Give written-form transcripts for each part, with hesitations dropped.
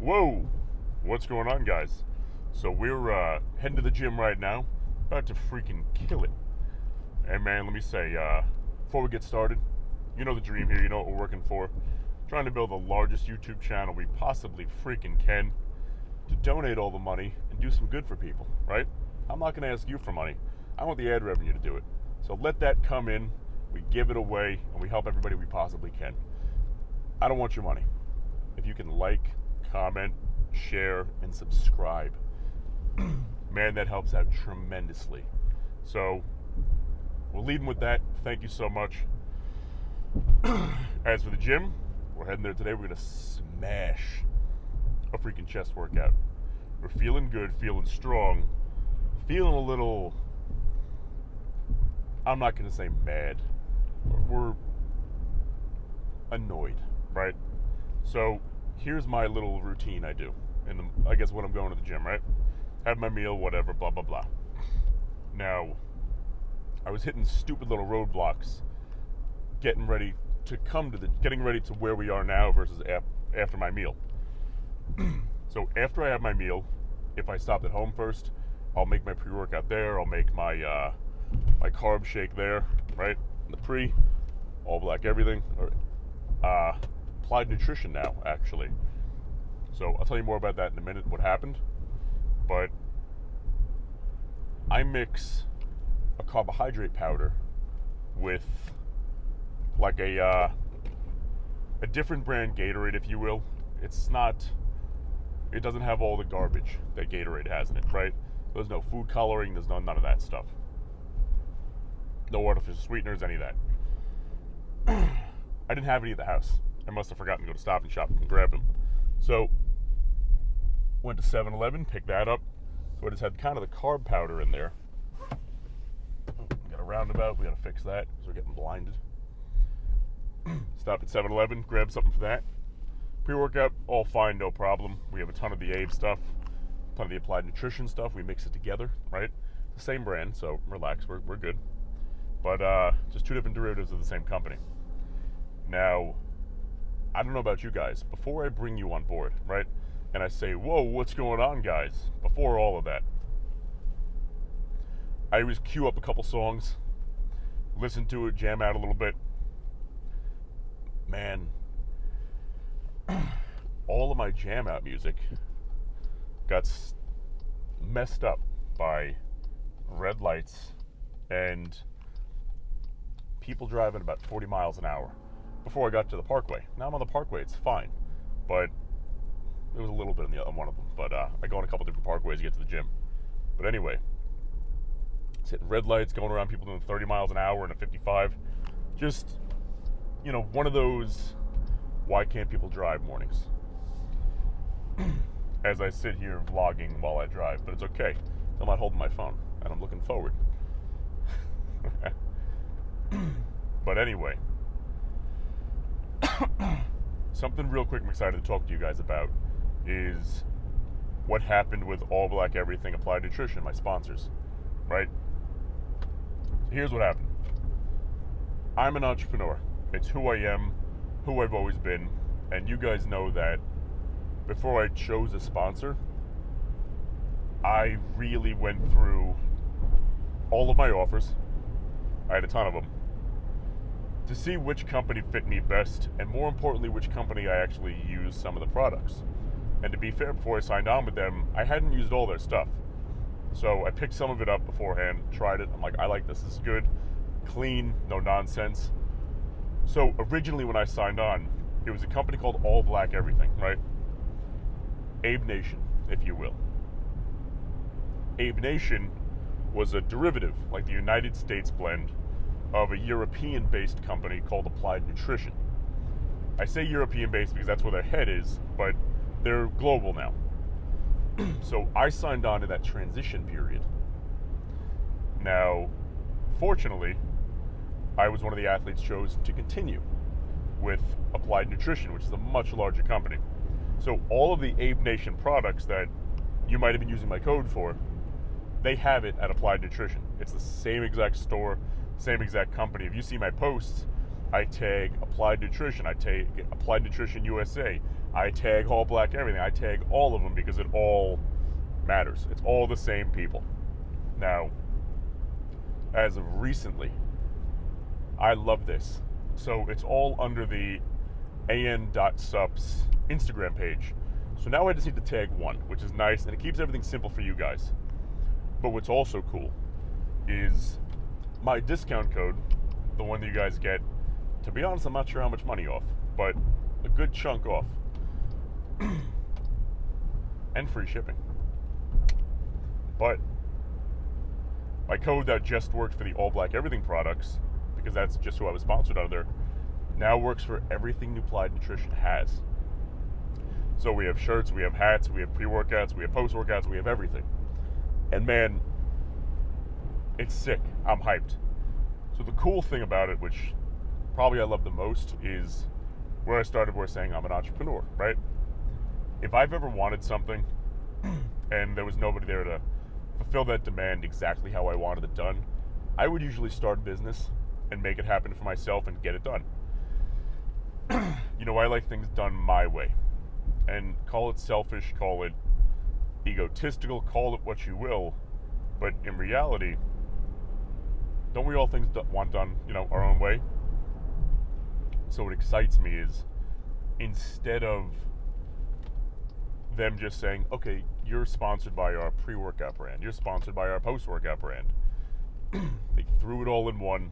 Whoa! What's going on, guys? So we're heading to the gym right now, about to freaking kill it. And man, let me say, before we get started, you know the dream here, you know what we're working for. Trying to build the largest YouTube channel we possibly freaking can, to donate all the money and do some good for people, right? I'm not going to ask you for money. I want the ad revenue to do it. So let that come in, we give it away, and we help everybody we possibly can. I don't want your money. If you can like, comment, share, and subscribe, man, that helps out tremendously. So we'll leave them with that. Thank you so much. As for the gym, we're heading there today. We're going to smash a freaking chest workout. We're feeling good, feeling strong, feeling a little, I'm not going to say mad. We're annoyed, right? So here's my little routine I do, I guess when I'm going to the gym, right? Have my meal, whatever, blah, blah, blah. Now, I was hitting stupid little roadblocks getting ready to where we are now versus after my meal. So after I have my meal, if I stopped at home first, I'll make my pre-workout there. I'll make my my carb shake there, right? The pre, all black everything. Applied nutrition now, actually. So I'll tell you more about that in a minute, what happened. But I mix a carbohydrate powder with like a different brand Gatorade, if you will. It doesn't have all the garbage that Gatorade has in it, right? There's no food coloring, there's none of that stuff. No artificial sweeteners, any of that. I didn't have any at the house. I must have forgotten to go to Stop and Shop and grab them. So, went to 7-Eleven, picked that up. So I just had kind of the carb powder in there. Got a roundabout, we gotta fix that because we're getting blinded. Stopped at 7-Eleven, grabbed something for that. Pre-workout, all fine, no problem. We have a ton of the AVE stuff, a ton of the Applied Nutrition stuff. We mix it together, right? The same brand, so relax, we're good. But just two different derivatives of the same company. Now, I don't know about you guys. Before I bring you on board, right, and I say, whoa, what's going on, guys? Before all of that, I always cue up a couple songs, listen to it, jam out a little bit. Man, all of my jam out music got messed up by red lights and people driving about 40 miles an hour before I got to the parkway. Now I'm on the parkway, it's fine, but there was a little bit on one of them. But I go on a couple different parkways to get to the gym. But anyway, it's hitting red lights, going around people doing 30 miles an hour and a 55. Just, one of those why can't people drive mornings. As I sit here vlogging while I drive, but it's okay. I'm not holding my phone, and I'm looking forward. But anyway, something real quick I'm excited to talk to you guys about is what happened with All Black Everything Applied Nutrition, my sponsors, right? Here's what happened. I'm an entrepreneur. It's who I am, who I've always been, and you guys know that before I chose a sponsor, I really went through all of my offers. I had a ton of them, to see which company fit me best, and more importantly, which company I actually used some of the products. And to be fair, before I signed on with them, I hadn't used all their stuff. So I picked some of it up beforehand, tried it. I'm like, I like this. This is good, clean, no nonsense. So originally when I signed on, it was a company called All Black Everything, right? Abe Nation, if you will. Abe Nation was a derivative, like the United States blend, of a European-based company called Applied Nutrition. I say European-based because that's where their head is, but they're global now. So I signed on in that transition period. Now, fortunately, I was one of the athletes chosen to continue with Applied Nutrition, which is a much larger company. So all of the Abe Nation products that you might have been using my code for, they have it at Applied Nutrition. It's the same exact store, same exact company. If you see my posts, I tag Applied Nutrition, I tag Applied Nutrition USA, I tag All Black Everything. I tag all of them because it all matters. It's all the same people. Now, as of recently, I love this. So it's all under the an.sups Instagram page. So now I just need to tag one, which is nice, and it keeps everything simple for you guys. But what's also cool is my discount code, the one that you guys get. To be honest, I'm not sure how much money off, but a good chunk off. And free shipping. But my code that just worked for the All Black Everything products, because that's just who I was sponsored under, now works for everything New Applied Nutrition has. So we have shirts, we have hats, we have pre-workouts, we have post-workouts, we have everything. And man, it's sick. I'm hyped. So the cool thing about it, which probably I love the most, is where I started where saying I'm an entrepreneur, right? If I've ever wanted something and there was nobody there to fulfill that demand exactly how I wanted it done, I would usually start a business and make it happen for myself and get it done. You know, I like things done my way. And call it selfish, call it egotistical, call it what you will, but in reality, don't we all want done, our own way? So what excites me is, instead of them just saying, okay, you're sponsored by our pre-workout brand, you're sponsored by our post-workout brand, they threw it all in one.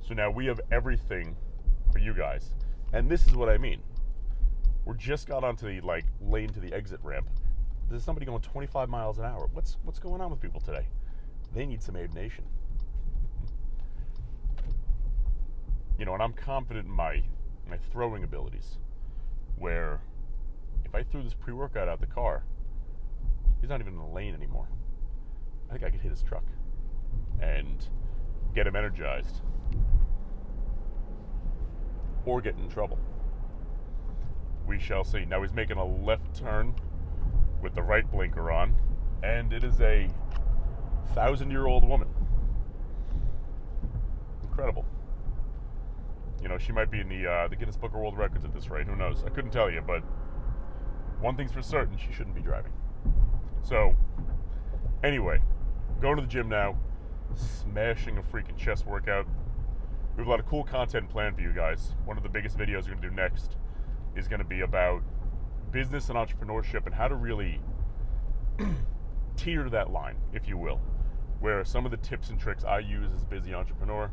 So now we have everything for you guys. And this is what I mean. We're just got onto the lane to the exit ramp. There's somebody going 25 miles an hour. What's going on with people today? They need some Aid Nation. And I'm confident in my throwing abilities, where if I threw this pre-workout out the car, he's not even in the lane anymore. I think I could hit his truck and get him energized, or get in trouble. We shall see. Now he's making a left turn with the right blinker on, and it is a 1,000-year-old woman. Incredible. She might be in the Guinness Book of World Records at this rate. Who knows? I couldn't tell you, but one thing's for certain, she shouldn't be driving. So, anyway, going to the gym now, smashing a freaking chest workout. We have a lot of cool content planned for you guys. One of the biggest videos we're going to do next is going to be about business and entrepreneurship and how to really teeter that line, if you will, where some of the tips and tricks I use as a busy entrepreneur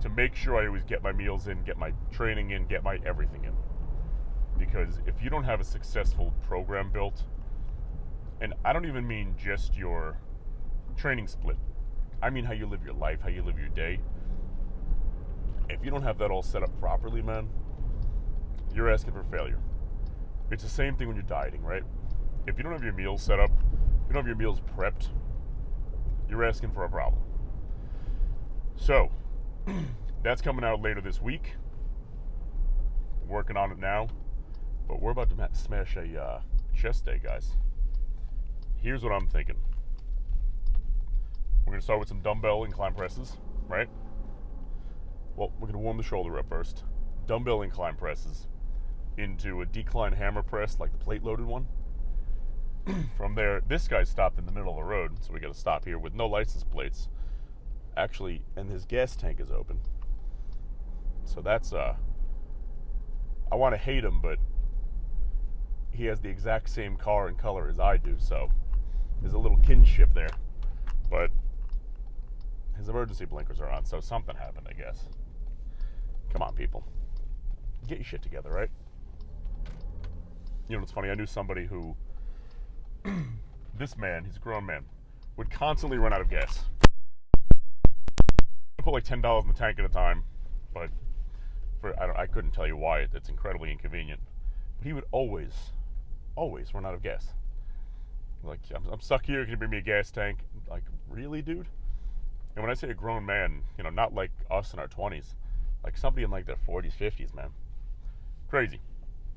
to make sure I always get my meals in, get my training in, get my everything in. Because if you don't have a successful program built, and I don't even mean just your training split, I mean how you live your life, how you live your day. If you don't have that all set up properly, man, you're asking for failure. It's the same thing when you're dieting, right? If you don't have your meals set up, you don't have your meals prepped, you're asking for a problem. So, that's coming out later this week. Working on it now. But we're about to smash a chest day, guys. Here's what I'm thinking. We're going to start with some dumbbell incline presses, right? Well, we're going to warm the shoulder up first. Dumbbell incline presses into a decline hammer press, like the plate-loaded one. From there, this guy stopped in the middle of the road, so we got to stop here with no license plates. Actually, and his gas tank is open. So that's, I want to hate him, but he has the exact same car and color as I do, so there's a little kinship there. But his emergency blinkers are on, so something happened, I guess. Come on, people. Get your shit together, right? It's funny, I knew somebody who, this man, he's a grown man, would constantly run out of gas. I put like $10 in the tank at a time, but I couldn't tell you why. It's incredibly inconvenient. But he would always run out of gas. Like, I'm stuck here, can you bring me a gas tank? Like, really, dude? And when I say a grown man, not like us in our 20s, like somebody in like their 40s, 50s, man. Crazy.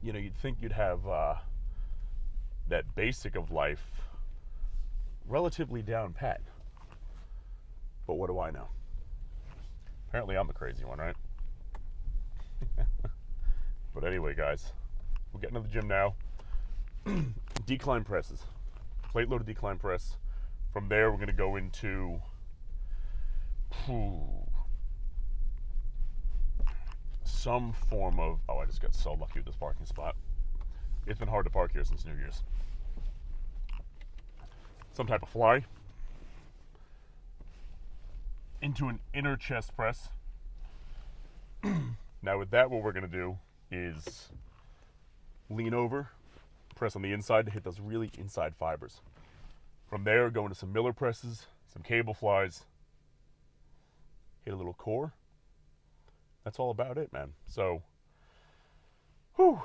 You'd think you'd have that basic of life relatively down pat. But what do I know? Apparently I'm the crazy one, right? But anyway, guys, we're getting to the gym now. Decline presses, plate loaded decline press. From there, we're going to go into some form of, oh, I just got so lucky with this parking spot. It's been hard to park here since New Year's. Some type of fly into an inner chest press. Now with that, what we're going to do is lean over, press on the inside to hit those really inside fibers. From there, go into some Miller presses, some cable flies, hit a little core. That's all about it, man. So, whew.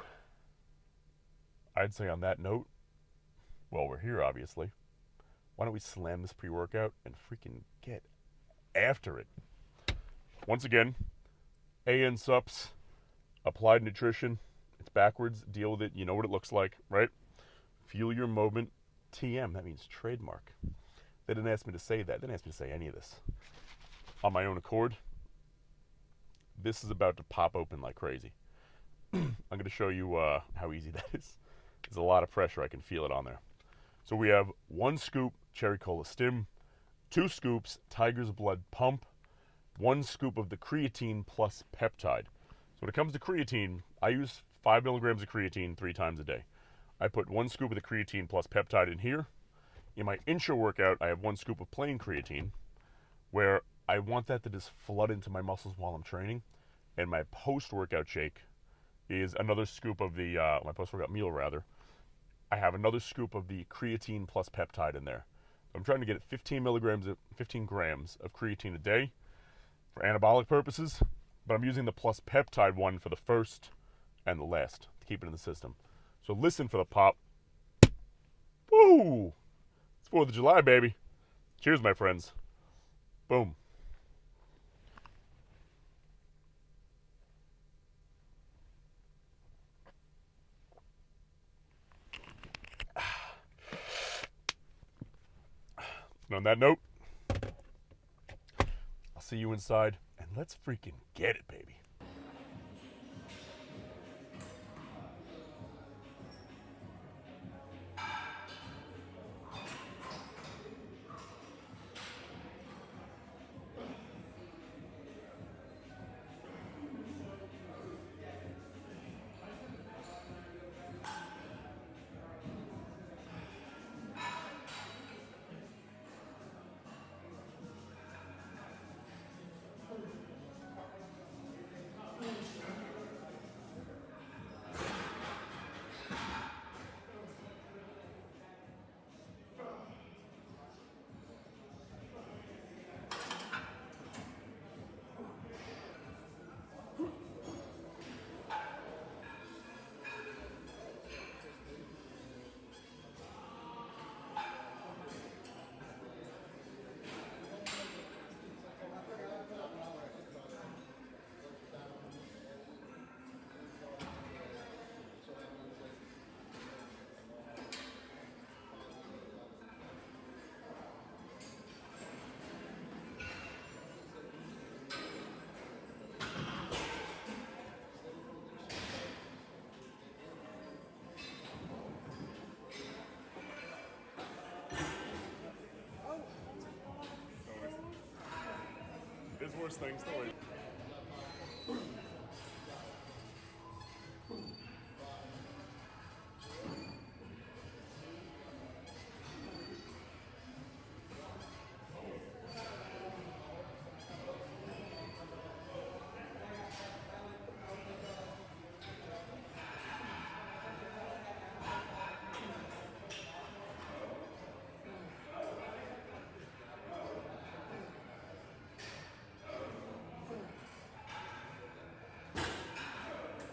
I'd say on that note, well, we're here, obviously. Why don't we slam this pre-workout and freaking get after it? Once again, AN Sups, Applied Nutrition. It's backwards. Deal with it. You know what it looks like, right? Fuel your moment. TM. That means trademark. They didn't ask me to say that. They didn't ask me to say any of this. On my own accord, this is about to pop open like crazy. I'm going to show you how easy that is. There's a lot of pressure. I can feel it on there. So we have 1 scoop Cherry Cola Stim, 2 scoops Tiger's Blood Pump, 1 scoop of the creatine plus peptide. So when it comes to creatine, I use 5 milligrams of creatine 3 times a day. I put 1 scoop of the creatine plus peptide in here. In my intro workout, I have 1 scoop of plain creatine, where I want that to just flood into my muscles while I'm training. And my post-workout shake is another scoop of the, my post-workout meal rather, I have another scoop of the creatine plus peptide in there. I'm trying to get 15 grams of creatine a day for anabolic purposes, but I'm using the plus peptide one for the first and the last to keep it in the system. So listen for the pop. Woo! It's 4th of July, baby. Cheers, my friends. Boom. And on that note, I'll see you inside, and let's freaking get it, baby. There's worse things to wait.